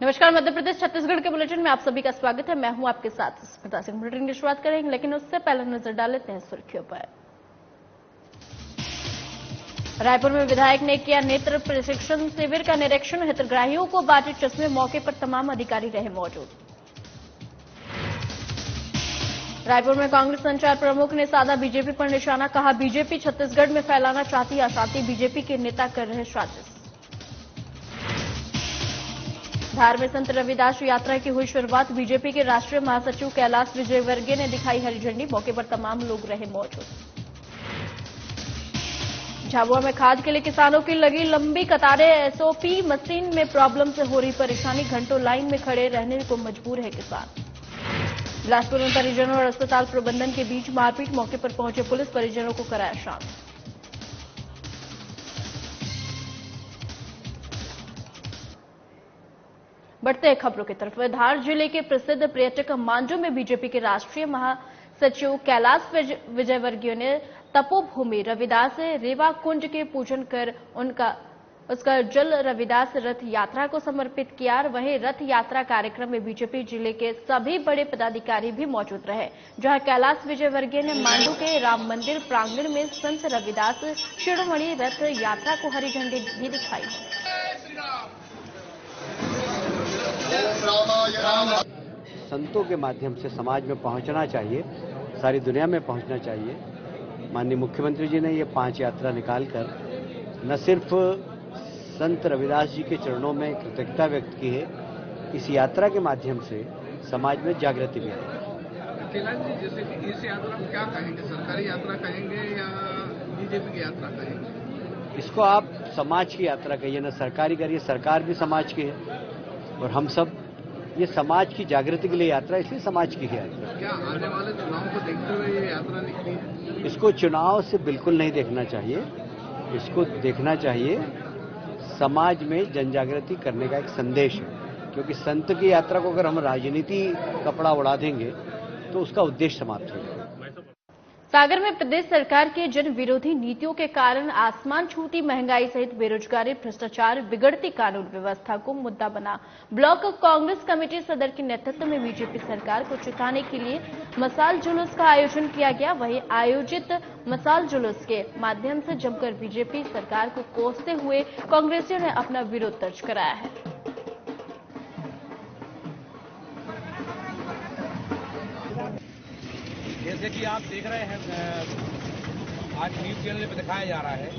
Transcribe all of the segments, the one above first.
नमस्कार, मध्य प्रदेश छत्तीसगढ़ के बुलेटिन में आप सभी का स्वागत है। मैं हूं आपके साथ स्मिता सिंह। बुलेटिन की शुरुआत करेंगे, लेकिन उससे पहले नजर डाल लेते हैं सुर्खियों पर। रायपुर में विधायक ने किया नेत्र प्रशिक्षण शिविर का निरीक्षण। हितग्राहियों को बांटे चश्मे। मौके पर तमाम अधिकारी रहे मौजूद। रायपुर में कांग्रेस संचार प्रमुख ने साधा बीजेपी पर निशाना। कहा, बीजेपी छत्तीसगढ़ में फैलाना चाहती अशांति। बीजेपी के नेता कर रहे साजिश। धार में संत रविदास यात्रा की हुई शुरुआत। बीजेपी के राष्ट्रीय महासचिव कैलाश विजयवर्गीय ने दिखाई हरी झंडी। मौके पर तमाम लोग रहे मौजूद। झाबुआ में खाद के लिए किसानों की लगी लंबी कतारें। एसओपी मशीन में प्रॉब्लम से हो रही परेशानी। घंटों लाइन में खड़े रहने को मजबूर है किसान। बिलासपुर में परिजनों और अस्पताल प्रबंधन के बीच मारपीट। मौके पर पहुंचे पुलिस, परिजनों को कराया शांत। बढ़ते खबरों की तरफ। धार जिले के प्रसिद्ध पर्यटक मांडू में बीजेपी के राष्ट्रीय महासचिव कैलाश विजयवर्गीय ने तपोभूमि रविदास रेवा कुंज के पूजन कर उसका जल रविदास रथ यात्रा को समर्पित किया। वहीं रथ यात्रा कार्यक्रम में बीजेपी जिले के सभी बड़े पदाधिकारी भी मौजूद रहे, जहां कैलाश विजयवर्गीय ने मांडू के राम मंदिर प्रांगण में संत रविदास शिरोमणि रथ यात्रा को हरी झंडी भी दिखाई। संतों के माध्यम से समाज में पहुंचना चाहिए, सारी दुनिया में पहुंचना चाहिए। माननीय मुख्यमंत्री जी ने ये 5 यात्रा निकालकर न सिर्फ संत रविदास जी के चरणों में कृतज्ञता व्यक्त की है, इस यात्रा के माध्यम से समाज में जागृति भी है। कैलाश जी, जैसे कि इस यात्रा में क्या कहेंगे, सरकारी यात्रा कहेंगे या बीजेपी की यात्रा कहेंगे? इसको आप समाज की यात्रा कहिए, न सरकारी करिए। सरकार भी समाज की है और हम सब ये समाज की जागृति के लिए यात्रा, इसलिए समाज की यात्रा। क्या आने वाले चुनाव को देखते हुए ये यात्रा निकली है? इसको चुनाव से बिल्कुल नहीं देखना चाहिए। इसको देखना चाहिए समाज में जनजागृति करने का एक संदेश है, क्योंकि संत की यात्रा को अगर हम राजनीति कपड़ा उड़ा देंगे तो उसका उद्देश्य समाप्त हो जाएगा। सागर में प्रदेश सरकार के जन विरोधी नीतियों के कारण आसमान छूती महंगाई सहित बेरोजगारी, भ्रष्टाचार, बिगड़ती कानून व्यवस्था को मुद्दा बना। ब्लॉक कांग्रेस कमेटी सदर के नेतृत्व में बीजेपी सरकार को चिताने के लिए मसाल जुलूस का आयोजन किया गया। वहीं आयोजित मसाल जुलूस के माध्यम से जमकर बीजेपी सरकार को कोसते हुए कांग्रेसियों ने अपना विरोध दर्ज कराया है। जैसे कि आप देख रहे हैं, आज न्यूज चैनल पर दिखाया जा रहा है,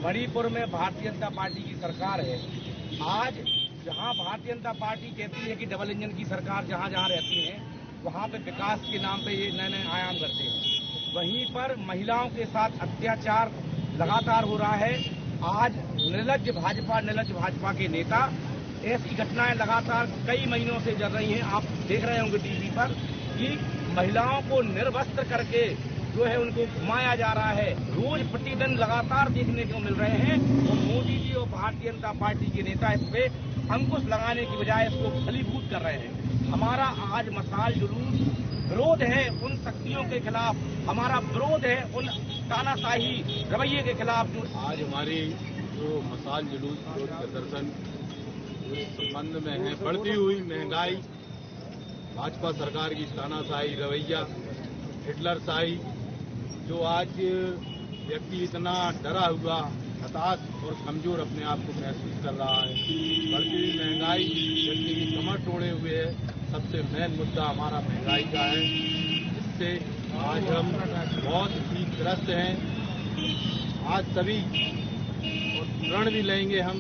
मणिपुर में भारतीय जनता पार्टी की सरकार है। आज जहां भारतीय जनता पार्टी कहती है कि डबल इंजन की सरकार जहां जहां रहती है, वहां पे विकास के नाम पे ये नए नए आयाम करते हैं। वहीं पर महिलाओं के साथ अत्याचार लगातार हो रहा है। आज निर्लज्ज भाजपा के नेता, ऐसी घटनाएं लगातार कई महीनों से चल रही हैं। आप देख रहे होंगे टीवी पर कि महिलाओं को निर्वस्त्र करके जो है उनको घुमाया जा रहा है। रोज प्रतिदिन लगातार देखने को मिल रहे हैं। और मोदी जी और भारतीय जनता पार्टी के नेता इस पे अंकुश लगाने की बजाय इसको फलीभूत कर रहे हैं। हमारा आज मसाल जुलूस विरोध है उन शक्तियों के खिलाफ, हमारा विरोध है उन तानाशाही रवैये के खिलाफ। जो आज हमारी जो मसाल जुलूस विरोध प्रदर्शन इस संबंध में है बढ़ती हुई महंगाई, भाजपा सरकार की तानाशाही रवैया, हिटलरशाही, जो आज व्यक्ति इतना डरा हुआ, हताश और कमजोर अपने आप को महसूस कर रहा है। बढ़ती हुई महंगाई व्यक्ति की कमर तोड़े हुए है। सबसे मेन मुद्दा हमारा महंगाई का है। इससे आज हम बहुत ही त्रस्त हैं। आज सभी और प्रण भी लेंगे हम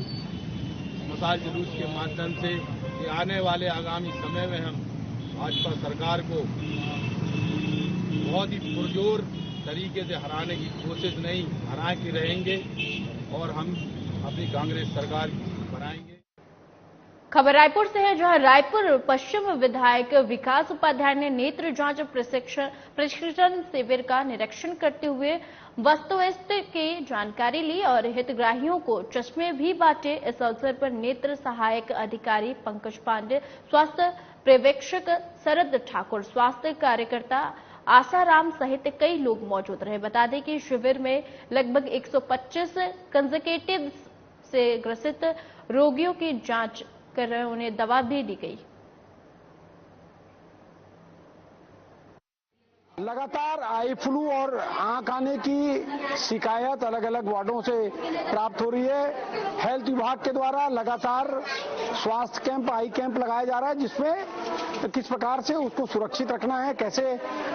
मसाल जुलूस के माध्यम से कि आने वाले आगामी समय में हम भाजपा सरकार को बहुत ही पुरजोर तरीके से हराने की कोशिश नहीं, हरा के रहेंगे और हम अपनी कांग्रेस सरकार बनाएंगे। खबर रायपुर से है, जहां रायपुर पश्चिम विधायक विकास उपाध्याय ने नेत्र जांच प्रशिक्षण शिविर का निरीक्षण करते हुए वस्तुस्थिति की जानकारी ली और हितग्राहियों को चश्मे भी बांटे। इस अवसर पर नेत्र सहायक अधिकारी पंकज पांडे, स्वास्थ्य पर्यवेक्षक शरद ठाकुर, स्वास्थ्य कार्यकर्ता आसाराम सहित कई लोग मौजूद रहे। बता दें कि शिविर में लगभग 125 कंजक्टिव से ग्रसित रोगियों की जांच कर उन्हें दवा भी दी गई। लगातार आई फ्लू और आंख आने की शिकायत अलग अलग वार्डों से प्राप्त हो रही है। हेल्थ विभाग के द्वारा लगातार स्वास्थ्य कैंप, आई कैंप लगाया जा रहा है, जिसमें किस प्रकार से उसको सुरक्षित रखना है, कैसे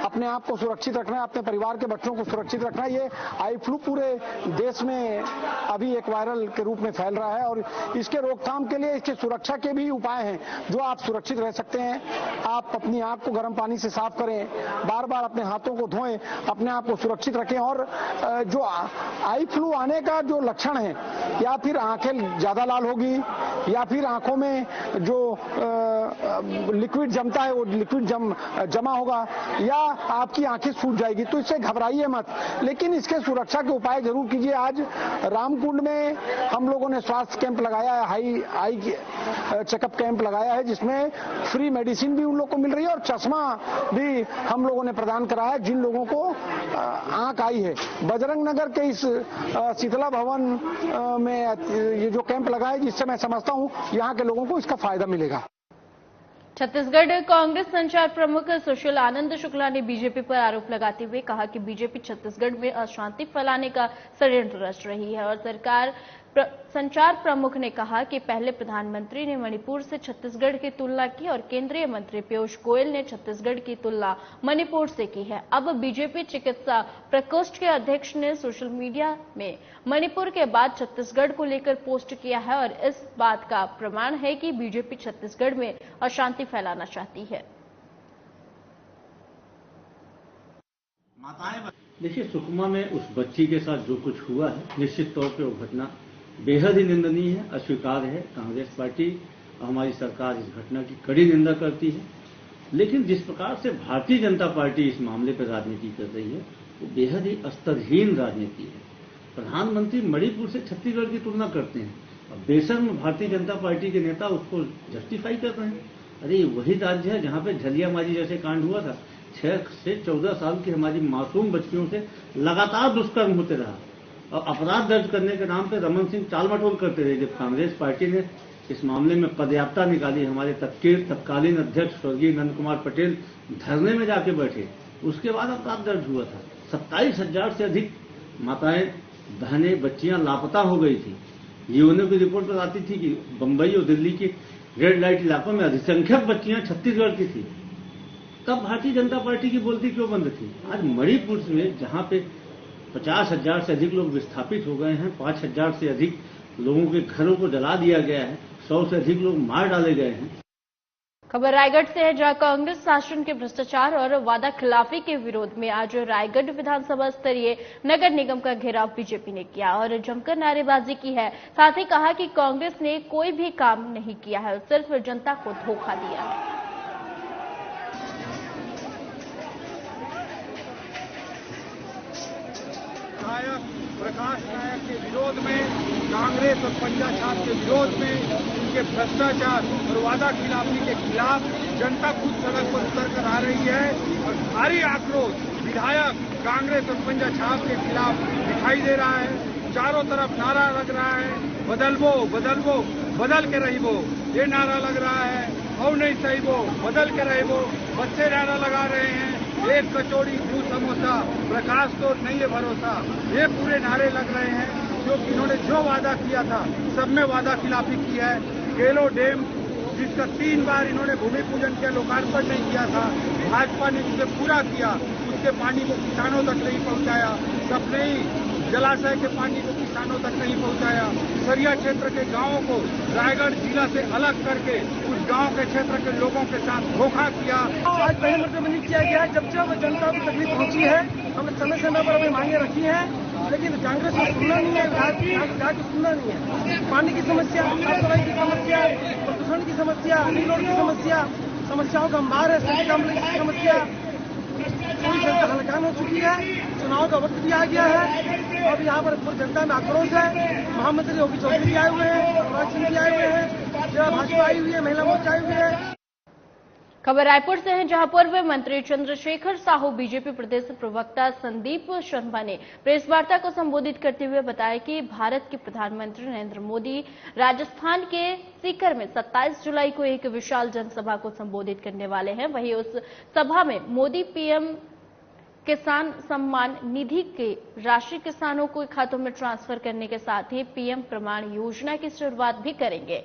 अपने आप को सुरक्षित रखना है, अपने परिवार के बच्चों को सुरक्षित रखना है। ये आई फ्लू पूरे देश में अभी एक वायरल के रूप में फैल रहा है और इसके रोकथाम के लिए इसके सुरक्षा के भी उपाय हैं जो आप सुरक्षित रह सकते हैं। आप अपनी आंख को गर्म पानी से साफ करें, बार बार अपने हाथों को धोएं, अपने आप को सुरक्षित रखें। और जो आई फ्लू आने का जो लक्षण है, या फिर आंखें ज्यादा लाल होगी, या फिर आंखों में जो लिक्विड जमता है वो लिक्विड जमा होगा, या आपकी आंखें सूज जाएगी, तो इससे घबराइए मत, लेकिन इसके सुरक्षा के उपाय जरूर कीजिए। आज रामकुंड में हम लोगों ने स्वास्थ्य कैंप लगाया है, आई चेकअप कैंप लगाया है, जिसमें फ्री मेडिसिन भी उन लोगों को मिल रही है और चश्मा भी हम लोगों ने प्रदान करा है जिन लोगों को आंख आई है। बजरंग नगर के इस शीतला भवन में ये जो कैंप लगा है, जिससे मैं समझता हूं यहां के लोगों को इसका फायदा मिलेगा। छत्तीसगढ़ कांग्रेस संचार प्रमुख सुशील आनंद शुक्ला ने बीजेपी पर आरोप लगाते हुए कहा कि बीजेपी छत्तीसगढ़ में अशांति फैलाने का षड्यंत्र रच रही है और संचार प्रमुख ने कहा कि पहले प्रधानमंत्री ने मणिपुर से छत्तीसगढ़ की तुलना की और केंद्रीय मंत्री पीयूष गोयल ने छत्तीसगढ़ की तुलना मणिपुर से की है। अब बीजेपी चिकित्सा प्रकोष्ठ के अध्यक्ष ने सोशल मीडिया में मणिपुर के बाद छत्तीसगढ़ को लेकर पोस्ट किया है और इस बात का प्रमाण है कि बीजेपी छत्तीसगढ़ में अशांति फैलाना चाहती है। देखिए, सुकमा में उस बच्ची के साथ जो कुछ हुआ है, निश्चित तौर पे वो घटना बेहद ही निंदनीय है, अस्वीकार्य है। कांग्रेस पार्टी और हमारी सरकार इस घटना की कड़ी निंदा करती है, लेकिन जिस प्रकार से भारतीय जनता पार्टी इस मामले पर राजनीति कर रही है वो बेहद ही स्तरहीन राजनीति है। प्रधानमंत्री मणिपुर से छत्तीसगढ़ की तुलना करते हैं और बेशर्म भारतीय जनता पार्टी के नेता उसको जस्टिफाई कर रहे हैं। अरे ये वही राज्य है जहां पे झलियामाजी जैसे कांड हुआ था, 6 से 14 साल की हमारी मासूम बच्चियों से लगातार दुष्कर्म होते रहा और अपराध दर्ज करने के नाम पे रमन सिंह टालमटोल करते रहे। जब कांग्रेस पार्टी ने इस मामले में पदयात्रा निकाली, हमारे तत्कालीन अध्यक्ष स्वर्गीय नंद कुमार पटेल धरने में जाके बैठे, उसके बाद अपराध दर्ज हुआ था। 27,000 से अधिक माताएं, बहनें, बच्चियां लापता हो गई थी। यूएनओ की रिपोर्ट बताती थी कि बंबई और दिल्ली के रेड लाइट इलाकों में अधिसंख्यक बच्चियां छत्तीसगढ़ की थी। तब भारतीय जनता पार्टी की बोलती क्यों बंद थी? आज मणिपुर में जहां पे 50,000 से अधिक लोग विस्थापित हो गए हैं, 5,000 से अधिक लोगों के घरों को जला दिया गया है, 100 से अधिक लोग मार डाले गए हैं। खबर रायगढ़ से है, जहां कांग्रेस शासन के भ्रष्टाचार और वादा खिलाफी के विरोध में आज रायगढ़ विधानसभा स्तरीय नगर निगम का घेराव बीजेपी ने किया और जमकर नारेबाजी की है। साथ ही कहा कि कांग्रेस ने कोई भी काम नहीं किया है, सिर्फ जनता को धोखा दिया है। प्रकाश नायक के विरोध में, कांग्रेस और पंजा छाप के विरोध में, उनके भ्रष्टाचार और वादा खिलाफी के खिलाफ जनता खुद सड़क पर उतर कर आ रही है और भारी आक्रोश विधायक कांग्रेस और पंजा छाप के खिलाफ दिखाई दे रहा है। चारों तरफ नारा लग रहा है, बदलबो बदलबो बदल के रहीबो, ये नारा लग रहा है। और नहीं सही वो बदल के रहीबो, बच्चे नारा लगा रहे हैं, एक कचौड़ी 2 समोसा, प्रकाश तो नहीं है भरोसा, ये पूरे नारे लग रहे हैं। क्योंकि इन्होंने जो वादा किया था सब में वादा खिलाफी की है। केलो डैम जिसका 3 बार इन्होंने भूमि पूजन किया, लोकार्पण नहीं किया था, भाजपा ने जिसे पूरा किया उसके पानी को किसानों तक नहीं पहुंचाया। सपनेई जलाशय के पानी को किसानों तक नहीं पहुंचाया। सरिया क्षेत्र के गांवों को रायगढ़ जिला से अलग करके उस गांव के क्षेत्र के लोगों के साथ धोखा किया। आज पहले मतलब नहीं किया गया है, जब जनता को तकलीफ पहुंची है, हमने समय समय पर हमें मांगे रखी हैं, लेकिन कांग्रेस ने सुनना नहीं है, विधायक को सुनना नहीं है। पानी की समस्या, साफ सफाई की समस्या, प्रदूषण की समस्या, रिंग रोड की समस्या, समस्याओं का अंबार है, सिटी कॉम्प्लेक्स की समस्या पूरी जनता हलकान हो चुकी है। चुनाव का वक्त भी आ गया है। अब यहाँ पर पूरी जनता में आक्रोश है। महामंत्री योगी चौधरी भी आए हुए हैं, प्रभात सिंह भी आए हुए हैं, जिला भाजपा आई हुई है, महिला मोर्चा आई हुई है। खबर रायपुर से है, जहां पूर्व मंत्री चंद्रशेखर साहू बीजेपी प्रदेश प्रवक्ता संदीप शर्मा ने प्रेस वार्ता को संबोधित करते हुए बताया कि भारत के प्रधानमंत्री नरेंद्र मोदी राजस्थान के सीकर में 27 जुलाई को एक विशाल जनसभा को संबोधित करने वाले हैं। वहीं उस सभा में मोदी पीएम किसान सम्मान निधि के राशि किसानों को खातों में ट्रांसफर करने के साथ ही पीएम प्रमाण योजना की शुरुआत भी करेंगे।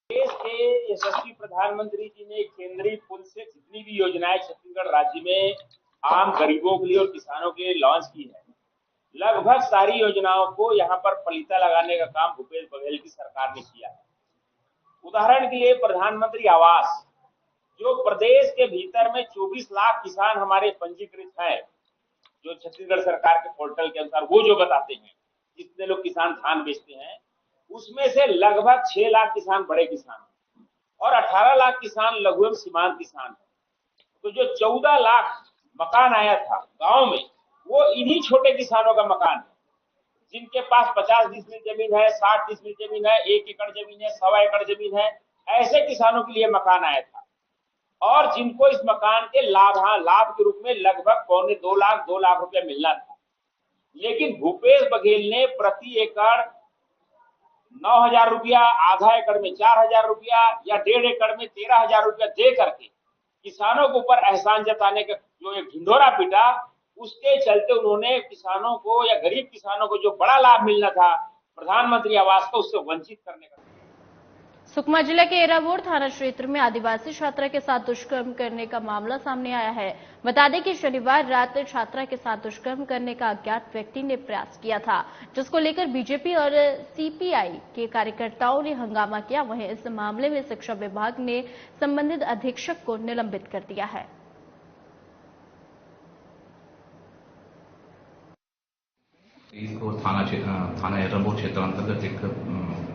देश के यशस्वी प्रधानमंत्री जी ने केंद्रीय पुल से जितनी भी योजनाएं छत्तीसगढ़ राज्य में आम गरीबों के लिए और किसानों के लिए लॉन्च की है, लगभग सारी योजनाओं को यहां पर पलीता लगाने का काम भूपेश बघेल की सरकार ने किया है। उदाहरण के लिए प्रधानमंत्री आवास, जो प्रदेश के भीतर में 24 लाख किसान हमारे पंजीकृत हैं, जो छत्तीसगढ़ सरकार के पोर्टल के अनुसार वो जो बताते हैं जितने लोग किसान धान बेचते हैं, उसमें से लगभग 6 लाख किसान बड़े किसान हैं और 18 लाख किसान लघु एवं सीमांत किसान हैं। तो जो 14 लाख मकान आया था गांव में, वो इन्हीं छोटे किसानों का मकान है, जिनके पास 50 डिसमिल जमीन है, 60 डिसमिल जमीन है, 1 एकड़ जमीन है, 1.25 एकड़ जमीन है, ऐसे किसानों के लिए मकान आया था। और जिनको इस मकान के लाभ के रूप में लगभग 2 लाख रुपया मिलना था। लेकिन भूपेश बघेल ने प्रति एकड़ 9,000 रुपया, आधा एकड़ में 4,000 रुपया या 1.5 एकड़ में 13,000 रुपया दे करके किसानों के ऊपर एहसान जताने का जो एक ढिंढोरा पीटा, उसके चलते उन्होंने किसानों को या गरीब किसानों को जो बड़ा लाभ मिलना था प्रधानमंत्री आवास को, उससे वंचित करने का। सुकमा जिले के एराबोर थाना क्षेत्र में आदिवासी छात्रा के साथ दुष्कर्म करने का मामला सामने आया है। बता दें कि शनिवार रात छात्रा के साथ दुष्कर्म करने का अज्ञात व्यक्ति ने प्रयास किया था, जिसको लेकर बीजेपी और सीपीआई के कार्यकर्ताओं ने हंगामा किया। वहीं इस मामले में शिक्षा विभाग ने संबंधित अधीक्षक को निलंबित कर दिया है। इसको थाना एराबोर क्षेत्र अंतर्गत एक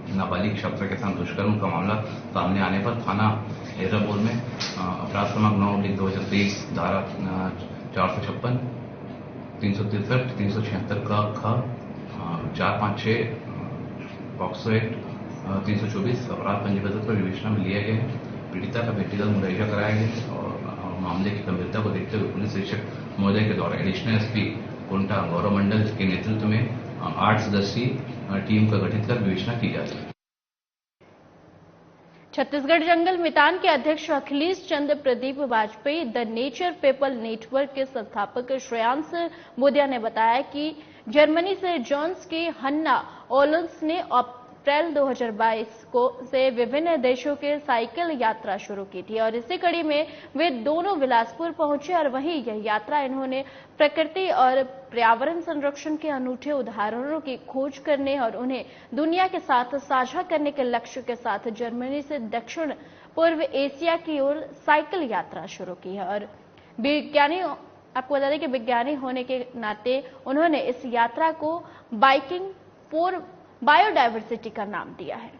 नाबालिग छात्रा के साथ दुष्कर्म का मामला सामने आने पर थाना एराबोर में अपराध क्रमांक 9/2023 धारा 456, 363, 376 का ख, 456 पॉक्सो एक्ट, 324 अपराध पंजीबद्ध पर विवेचना में लिया गया है। पीड़िता का व्यक्तिगत मुआवजा कराया गया है और मामले की गंभीरता को देखते हुए पुलिस अधीक्षक महोदय के द्वारा एडिशनल एसपी कोंटा गौरव मंडल के नेतृत्व में 8 सदस्यीय टीम का गठित कर विवेचना की जा रही है। छत्तीसगढ़ जंगल मितान के अध्यक्ष Akhilesh Chandra Pradeep Vajpayee the nature people network के संस्थापक श्रेयांश मोदिया ने बताया कि जर्मनी से जॉन्स के हन्ना ओलन्स ने अप्रैल 2022 से विभिन्न देशों के साइकिल यात्रा शुरू की थी और इसी कड़ी में वे दोनों बिलासपुर पहुंचे और वहीं यह यात्रा इन्होंने प्रकृति और पर्यावरण संरक्षण के अनूठे उदाहरणों की खोज करने और उन्हें दुनिया के साथ साझा करने के लक्ष्य के साथ जर्मनी से दक्षिण पूर्व एशिया की ओर साइकिल यात्रा शुरू की है। और विज्ञानी, आपको बता दें कि विज्ञानी होने के नाते उन्होंने इस यात्रा को बाइकिंग फॉर बायोडायवर्सिटी का नाम दिया है।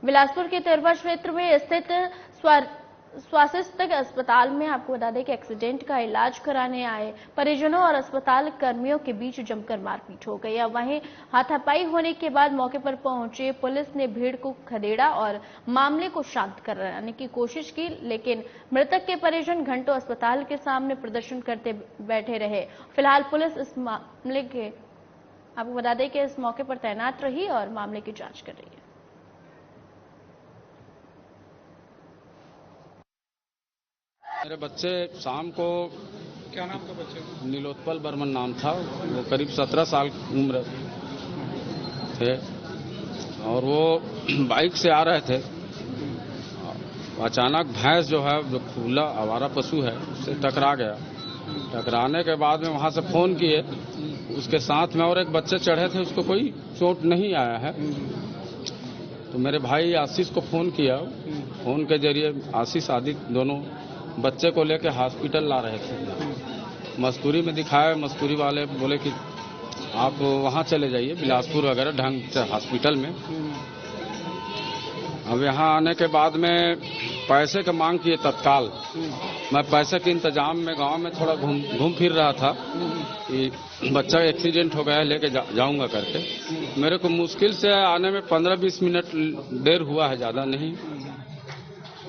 बिलासपुर के तेरवा क्षेत्र में स्थित स्वास्थ्य अस्पताल में आपको बता दें कि एक्सीडेंट का इलाज कराने आए परिजनों और अस्पताल कर्मियों के बीच जमकर मारपीट हो गई। वहीं हाथापाई होने के बाद मौके पर पहुंचे पुलिस ने भीड़ को खदेड़ा और मामले को शांत कराने की कोशिश की, लेकिन मृतक के परिजन घंटों अस्पताल के सामने प्रदर्शन करते बैठे रहे। फिलहाल पुलिस इस मामले के आपको बता दें कि इस मौके पर तैनात रही और मामले की जांच कर रही है। मेरे बच्चे शाम को, क्या नाम था बच्चे का? नीलोत्पल बर्मन नाम था, वो करीब 17 साल उम्र थे और वो बाइक से आ रहे थे। अचानक भैंस जो है, जो खुला आवारा पशु है, उससे टकरा गया। टकराने के बाद में वहां से फोन किए, उसके साथ में और एक बच्चे चढ़े थे, उसको कोई चोट नहीं आया है। तो मेरे भाई आशीष को फोन किया, फोन के जरिए आशीष आदित्य दोनों बच्चे को लेकर हॉस्पिटल ला रहे थे। मस्तूरी में दिखाया, मस्तूरी वाले बोले कि आप वहां चले जाइए बिलासपुर वगैरह ढंग से हॉस्पिटल में। अब यहाँ आने के बाद में पैसे का मांग किए तत्काल, मैं पैसे के इंतजाम में गांव में थोड़ा घूम फिर रहा था कि बच्चा एक्सीडेंट हो गया, लेके जाऊंगा करके। मेरे को मुश्किल से आने में 15-20 मिनट देर हुआ है, ज़्यादा नहीं।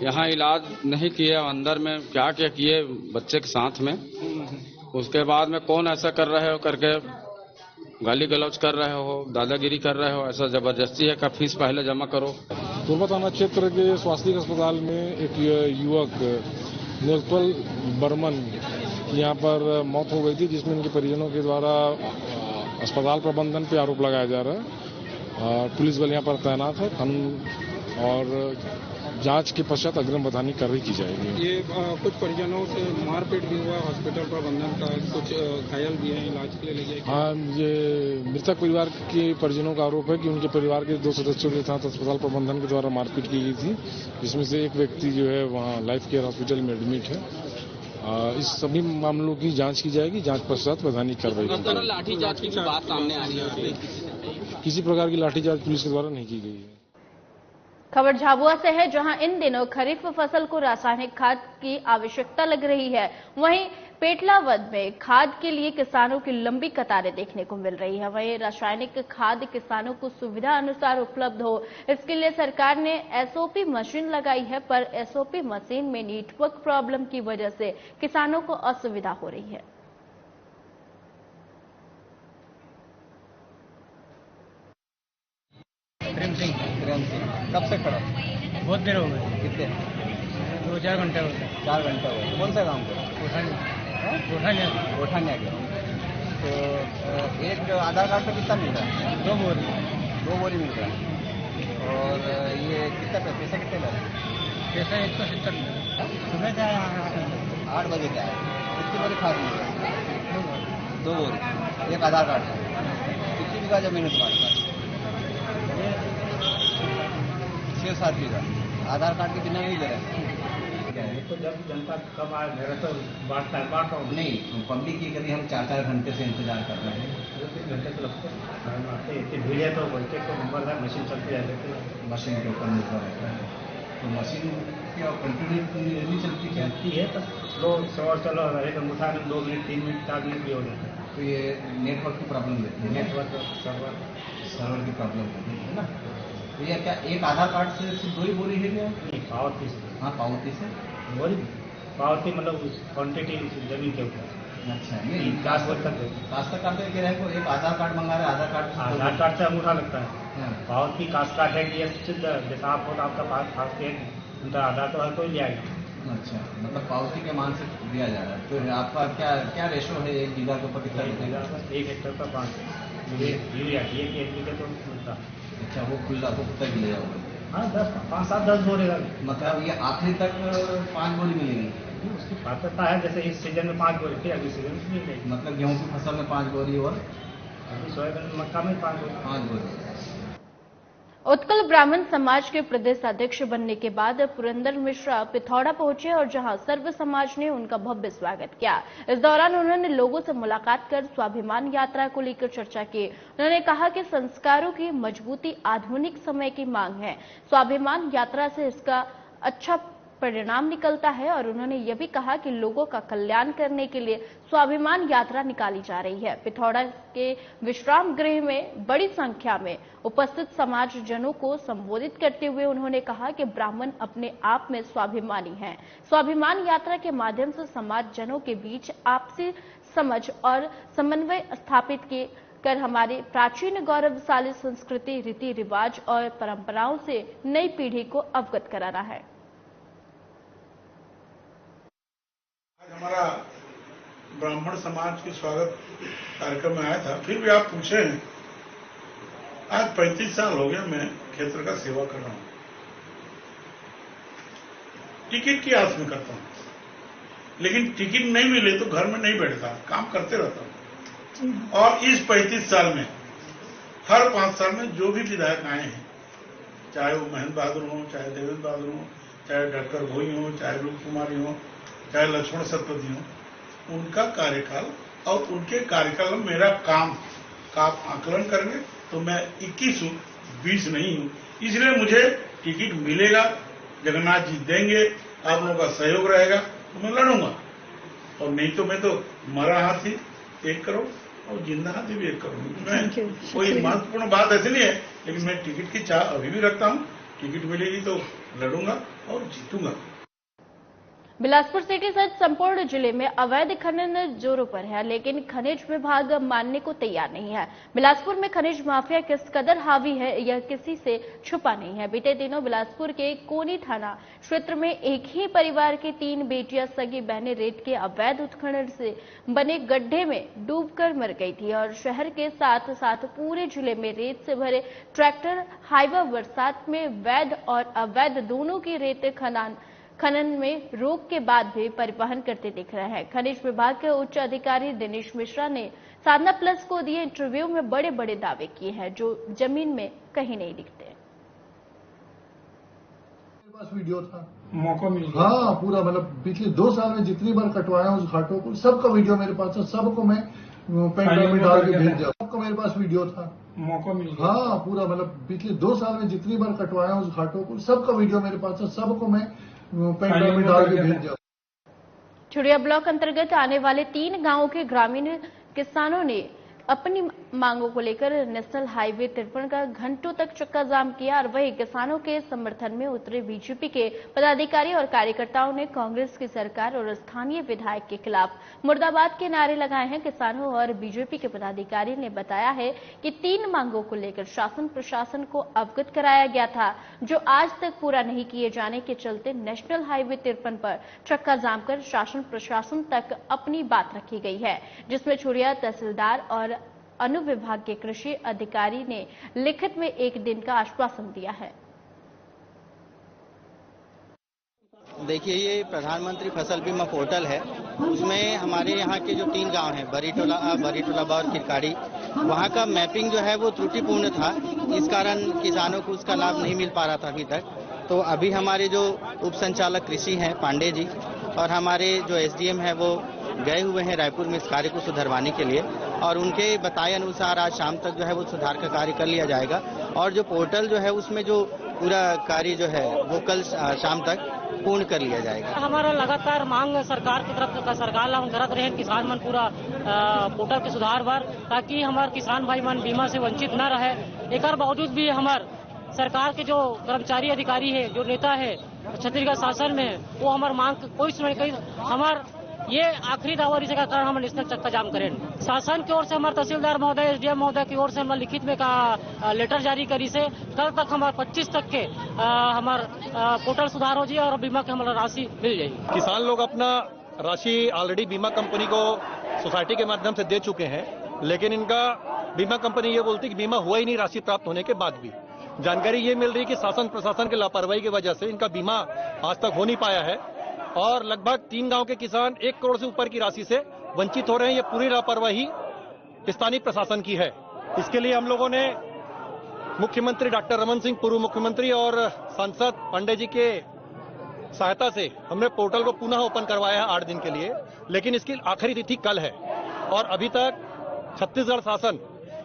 यहाँ इलाज नहीं किए, अंदर में क्या क्या किए बच्चे के साथ में। उसके बाद में कौन ऐसा कर रहे हो करके गाली गलौज कर रहे हो, दादागिरी कर रहे हो, ऐसा जबरदस्ती है का फीस पहले जमा करो। तुर्बा थाना क्षेत्र के स्वास्थ्य अस्पताल में एक युवक निर्पल बर्मन यहाँ पर मौत हो गई थी, जिसमें उनके परिजनों के द्वारा अस्पताल प्रबंधन पे आरोप लगाया जा रहा है। पुलिस बल यहाँ पर तैनात है। कानून और जांच के पश्चात अग्रिम वैधानिक कार्रवाई की जाएगी। ये कुछ परिजनों से मारपीट भी हुआ, हॉस्पिटल प्रबंधन का कुछ घायल भी है, इलाज के लिए ले गए। हाँ, ये मृतक परिवार के परिजनों का आरोप है कि उनके परिवार के 2 सदस्यों के साथ अस्पताल प्रबंधन के द्वारा मारपीट की गई थी, जिसमें से एक व्यक्ति जो है वहाँ लाइफ केयर हॉस्पिटल में एडमिट है। इस सभी मामलों की जांच की जाएगी। जांच पश्चात वैधानिक कार्रवाई की जाएगी। लाठीचार्ज की बात सामने आ रही है, किसी प्रकार की लाठीचार्ज पुलिस के द्वारा नहीं की गई है। खबर झाबुआ से है, जहां इन दिनों खरीफ फसल को रासायनिक खाद की आवश्यकता लग रही है। वहीं पेटलावद में खाद के लिए किसानों की लंबी कतारें देखने को मिल रही है। वहीं रासायनिक खाद किसानों को सुविधा अनुसार उपलब्ध हो, इसके लिए सरकार ने एसओपी मशीन लगाई है, पर एसओपी मशीन में नेटवर्क प्रॉब्लम की वजह से किसानों को असुविधा हो रही है। कब से खड़ा? बहुत देर हो गई। कितने? 2-4 घंटे हो गए। 4 घंटे हो गए। कौन सा काम करो? गोठानिया के। तो एक आधार कार्ड पे कितना मिल रहा है? 2 बोरी। 2 बोरी मिल रहा है। और ये कितना पैसा कितने लगा? पैसा 170 सुबह से 8 बजे का है। कितनी बोरी खाद मिल रहा है? 2 बोरी, एक आधार कार्ड है। कितनी बीघा जमीन है तुम्हारे पास? 6-7 बीघा। आधार कार्ड के बिना नहीं दे रहे। तो जब जनता कब आए, मेरा तो बात हूँ नहीं, पब्लिक की कभी हम 4-4 घंटे से इंतजार कर रहे हैं। 3 घंटे तो लगते हैं। इतनी भीड़ है तो बोलते तो नंबर है, मशीन चलती रहती है, मशीन के ऊपर निर्भर रहता है। तो मशीन की और कंटिन्यूसली चलती है तो स्लो सवार चलो रहे तो मुठा में 2 मिनट 3 मिनट 4 मिनट भी हो जाता है। तो ये नेटवर्क की प्रॉब्लम देती है। नेटवर्क सर्वर की प्रॉब्लम होती है ना। तो ये क्या एक आधार कार्ड से सिर्फ 2 ही बोरी है क्या? नहीं, पावती से। हाँ, पावती से बोरी पावती मतलब क्वान्टिटी जमीन के ऊपर। अच्छा, नहीं कास्टर कार्ड के को एक आधार कार्ड मंगा रहे। आधार कार्ड से अंगूठा लगता है। पावती कास्ट कार्ड है कि जैसा आप हो तो आपका पास है, उनका आधार तो हर कोई ले आएगा। अच्छा, मतलब पावती के मान से दिया जा रहा है। तो आपका क्या रेशो है? 1 बीघा के ऊपर कितना लगेगा? 1 हेक्टेयर पर 5 यूरिया की 1 बीघे तो मिलता। अच्छा, वो खुला तो तक ले जाओगे? हाँ, 5-7-10 बोरी। मतलब ये आखिरी तक 5 बोरी मिलेगी? उसकी पात्रता है, जैसे इस सीजन में 5 बोरी थी, अगले सीजन में मिलेगी। मतलब गेहूं की फसल में 5 बोरी और अभी सोयाबीन मक्का में 5 बोरी। उत्कल ब्राह्मण समाज के प्रदेश अध्यक्ष बनने के बाद पुरंदर मिश्रा पिथौरा पहुंचे और जहां सर्व समाज ने उनका भव्य स्वागत किया। इस दौरान उन्होंने लोगों से मुलाकात कर स्वाभिमान यात्रा को लेकर चर्चा की। उन्होंने कहा कि संस्कारों की मजबूती आधुनिक समय की मांग है। स्वाभिमान यात्रा से इसका अच्छा परिणाम निकलता है और उन्होंने यह भी कहा कि लोगों का कल्याण करने के लिए स्वाभिमान यात्रा निकाली जा रही है। पिथौरा के विश्राम गृह में बड़ी संख्या में उपस्थित समाजजनों को संबोधित करते हुए उन्होंने कहा कि ब्राह्मण अपने आप में स्वाभिमानी हैं। स्वाभिमान यात्रा के माध्यम से समाजजनों के बीच आपसी समझ और समन्वय स्थापित कर हमारी प्राचीन गौरवशाली संस्कृति, रीति रिवाज और परंपराओं से नई पीढ़ी को अवगत कराना है। हमारा ब्राह्मण समाज के स्वागत कार्यक्रम में आया था। फिर भी आप पूछे, आज 35 साल हो गया मैं क्षेत्र का सेवा कर रहा हूं। टिकट की आस में करता हूं, लेकिन टिकट नहीं मिले तो घर में नहीं बैठता, काम करते रहता हूं। और इस 35 साल में हर 5 साल में जो भी विधायक आए हैं, चाहे वो महेंद्र बहादुर हो, चाहे देवेंद्र बहादुर हो, चाहे डॉक्टर भोई हो, चाहे रूप कुमारी हो, चाहे लक्ष्मण सतपथी हो, उनका कार्यकाल और उनके कार्यकाल में मेरा काम का आप आकलन करेंगे तो मैं 21 हूं, 20 नहीं हूं। इसलिए मुझे टिकट मिलेगा, जगन्नाथ जी देंगे, आप लोगों का सहयोग रहेगा तो मैं लड़ूंगा, और नहीं तो मैं तो मरा हाथी 1 करोड़ और जिंदा हाथी भी 1 करोड़। मैं कोई महत्वपूर्ण बात ऐसी नहीं है, लेकिन मैं टिकट की चाह अभी भी रखता हूँ। टिकट मिलेगी तो लड़ूंगा और जीतूंगा। बिलासपुर सिटी सहित संपूर्ण जिले में अवैध खनन जोरों पर है, लेकिन खनिज विभाग मानने को तैयार नहीं है। बिलासपुर में खनिज माफिया किस कदर हावी है यह किसी से छुपा नहीं है। बीते दिनों बिलासपुर के कोनी थाना क्षेत्र में एक ही परिवार की 3 बेटियां सगी बहनें रेत के अवैध उत्खनन से बने गड्ढे में डूबकर मर गई थी और शहर के साथ साथ पूरे जिले में रेत से भरे ट्रैक्टर हाईवा बरसात में वैध और अवैध दोनों की रेत खनन में रोक के बाद भी परिवहन करते दिख रहे हैं। खनिज विभाग के उच्च अधिकारी दिनेश मिश्रा ने साधना प्लस को दिए इंटरव्यू में बड़े बड़े दावे किए हैं जो जमीन में कहीं नहीं दिखते। मेरे पास वीडियो था, मौका मिल गया। हाँ, पूरा मतलब पिछले 2 साल में जितनी बार कटवाया उस घाटों को, सबका वीडियो मेरे पास है। सबको मैं पेन ड्राइव में डाल के भेज दिया। सबका मेरे पास वीडियो था, मौका मिल गया। हाँ, पूरा मतलब पिछले 2 साल में जितनी बार कटवाया उस घाटों को, सबका वीडियो मेरे पास है। सबको मैं पेन ड्राइव में डाल के भेज दिया। चुड़िया ब्लॉक अंतर्गत आने वाले 3 गांवों के ग्रामीण किसानों ने अपनी मांगों को लेकर नेशनल हाईवे 53 का घंटों तक चक्का जाम किया और वहीं किसानों के समर्थन में उतरे बीजेपी के पदाधिकारी और कार्यकर्ताओं ने कांग्रेस की सरकार और स्थानीय विधायक के खिलाफ मुर्दाबाद के नारे लगाए हैं। किसानों और बीजेपी के पदाधिकारी ने बताया है कि 3 मांगों को लेकर शासन प्रशासन को अवगत कराया गया था, जो आज तक पूरा नहीं किए जाने के चलते नेशनल हाईवे 53 पर चक्का जाम कर शासन प्रशासन तक अपनी बात रखी गई है, जिसमें चुड़िया तहसीलदार और अनुविभाग के कृषि अधिकारी ने लिखित में 1 दिन का आश्वासन दिया है। देखिए, ये प्रधानमंत्री फसल बीमा पोर्टल है, उसमें हमारे यहाँ के जो 3 गांव हैं, बरीटोलाबा और किरकारी, वहाँ का मैपिंग जो है वो त्रुटिपूर्ण था। इस कारण किसानों को उसका लाभ नहीं मिल पा रहा था अभी तक। तो अभी हमारे जो उप संचालक कृषि हैं पांडे जी और हमारे जो एसडीएम है वो गए हुए हैं रायपुर में इस कार्य को सुधरवाने के लिए, और उनके बताए अनुसार आज शाम तक जो है वो सुधार का कार्य कर लिया जाएगा। और जो पोर्टल जो है उसमें जो पूरा कार्य जो है वो कल शाम तक पूर्ण कर लिया जाएगा। हमारा लगातार मांग सरकार की तरफ सरकार ला करत रहे किसान मन पूरा पोर्टल के सुधार पर, ताकि हमारे किसान भाई मन बीमा से वंचित न रहे। एक बावजूद भी हमारे सरकार के जो कर्मचारी अधिकारी है, जो नेता है छत्तीसगढ़ शासन में, वो हमारे मांग कोई सुनाई कहीं हमारे ये आखिरी दावा इसी का कारण हम नेशनल चक्का जाम करें। शासन की ओर से हमारे तहसीलदार महोदय, एसडीएम महोदय की ओर से हमारे लिखित में का लेटर जारी करी से कल तक हमारे 25 तक के हमारे पोर्टल सुधार हो जाए और बीमा की हमारा राशि मिल जाएगी। किसान लोग अपना राशि ऑलरेडी बीमा कंपनी को सोसाइटी के माध्यम से दे चुके हैं, लेकिन इनका बीमा कंपनी ये बोलती कि बीमा हुआ ही नहीं राशि प्राप्त होने के बाद भी। जानकारी ये मिल रही कि शासन प्रशासन की लापरवाही की वजह से इनका बीमा आज तक हो नहीं पाया है और लगभग 3 गांव के किसान 1 करोड़ से ऊपर की राशि से वंचित हो रहे हैं। ये पूरी लापरवाही स्थानीय प्रशासन की है। इसके लिए हम लोगों ने मुख्यमंत्री डॉक्टर रमन सिंह, पूर्व मुख्यमंत्री और सांसद पांडे जी के सहायता से हमने पोर्टल को पुनः ओपन करवाया है 8 दिन के लिए, लेकिन इसकी आखिरी तिथि कल है और अभी तक छत्तीसगढ़ शासन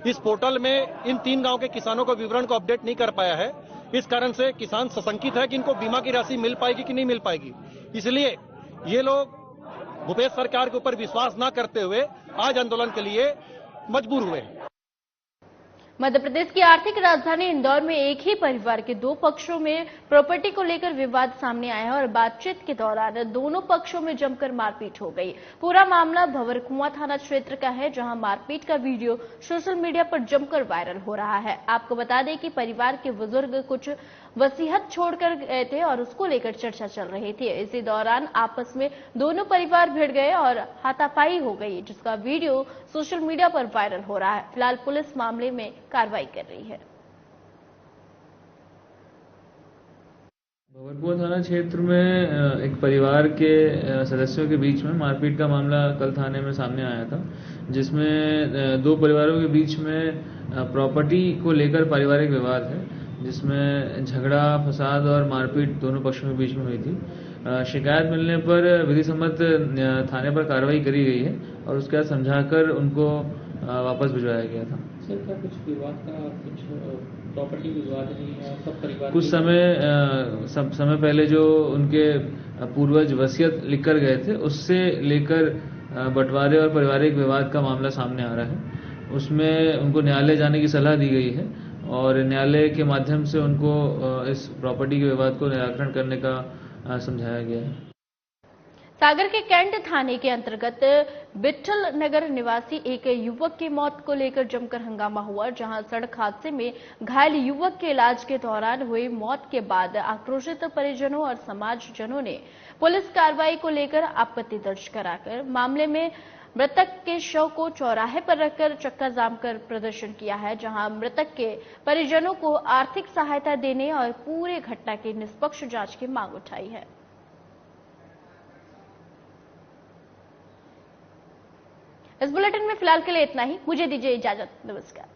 इस पोर्टल में इन 3 गांव के किसानों को विवरण को अपडेट नहीं कर पाया है। इस कारण से किसान सशंकित है कि इनको बीमा की राशि मिल पाएगी कि नहीं मिल पाएगी। इसलिए ये लोग भूपेश सरकार के ऊपर विश्वास न करते हुए आज आंदोलन के लिए मजबूर हुए हैं। मध्य प्रदेश की आर्थिक राजधानी इंदौर में एक ही परिवार के 2 पक्षों में प्रॉपर्टी को लेकर विवाद सामने आया है और बातचीत के दौरान दोनों पक्षों में जमकर मारपीट हो गई। पूरा मामला भंवरकुआं थाना क्षेत्र का है, जहां मारपीट का वीडियो सोशल मीडिया पर जमकर वायरल हो रहा है। आपको बता दें कि परिवार के बुजुर्ग कुछ वसीयत छोड़कर गए थे और उसको लेकर चर्चा चल रही थी। इसी दौरान आपस में दोनों परिवार भिड़ गए और हाथापाई हो गई, जिसका वीडियो सोशल मीडिया पर वायरल हो रहा है। फिलहाल पुलिस मामले में कार्रवाई कर रही है। भंवरकुआं थाना क्षेत्र में एक परिवार के सदस्यों के बीच में मारपीट का मामला कल थाने में सामने आया था, जिसमें 2 परिवारों के बीच में प्रॉपर्टी को लेकर पारिवारिक विवाद है, जिसमें झगड़ा, फसाद और मारपीट दोनों पक्षों के बीच में हुई थी। शिकायत मिलने पर विधि सम्मत थाने पर कार्रवाई करी गई है और उसके बाद समझाकर उनको वापस भिजवाया गया था। सर, क्या कुछ विवाद का कुछ प्रॉपर्टी विवाद नहीं है? सब परिवार कुछ समय पहले जो उनके पूर्वज वसीयत लिखकर गए थे, उससे लेकर बंटवारे और पारिवारिक विवाद का मामला सामने आ रहा है। उसमें उनको न्यायालय जाने की सलाह दी गई है और न्यायालय के माध्यम से उनको इस प्रॉपर्टी के विवाद को निराकरण करने का समझाया गया है। सागर के कैंट थाने के अंतर्गत बिट्ठल नगर निवासी एक युवक की मौत को लेकर जमकर हंगामा हुआ, जहां सड़क हादसे में घायल युवक के इलाज के दौरान हुई मौत के बाद आक्रोशित परिजनों और समाजजनों ने पुलिस कार्रवाई को लेकर आपत्ति दर्ज कराकर मामले में मृतक के शव को चौराहे पर रखकर चक्का जाम कर प्रदर्शन किया है, जहां मृतक के परिजनों को आर्थिक सहायता देने और पूरे घटना की निष्पक्ष जांच की मांग उठाई है। इस बुलेटिन में फिलहाल के लिए इतना ही। मुझे दीजिए इजाजत। नमस्कार।